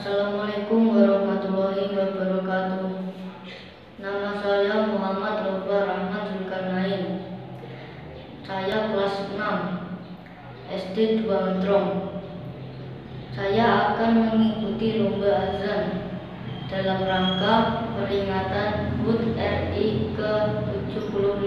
Assalamualaikum warahmatullahi wabarakatuh. Nama saya Muhammad Zulkarnain. Saya kelas 6 SD 2 Ngetrong. Saya akan mengikuti lomba azan dalam rangka peringatan HUT RI ke-76.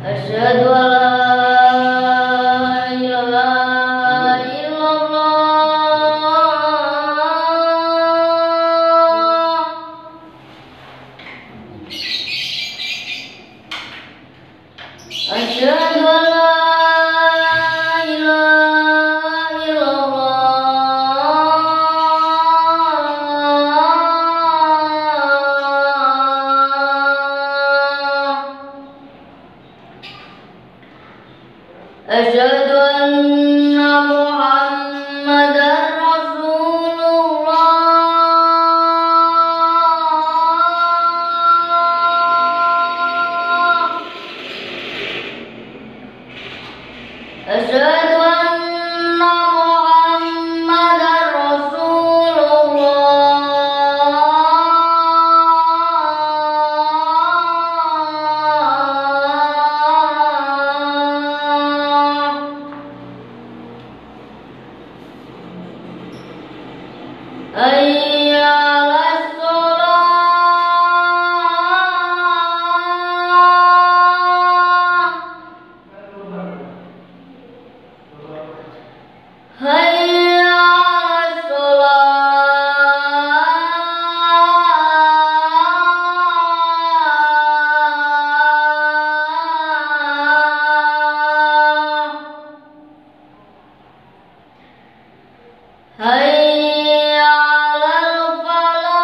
Asyhadu an la ilaha illallah. Asyhadu an la ilaha illallah. Asyhadu anna Muhammadar Rasulullah. Asyhadu anna Muhammadar Rasulullah. Hayya 'alas shalah. Hayya 'alas shalah. Hayya 'alal falah.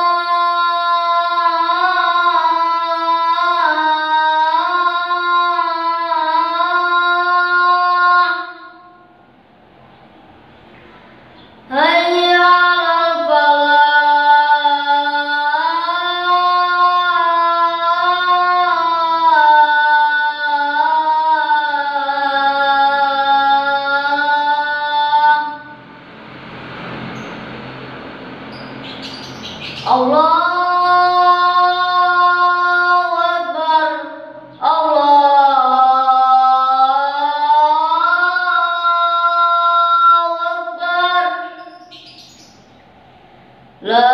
Hayya 'alal falah. Allahu Akbar. Allahu Akbar. La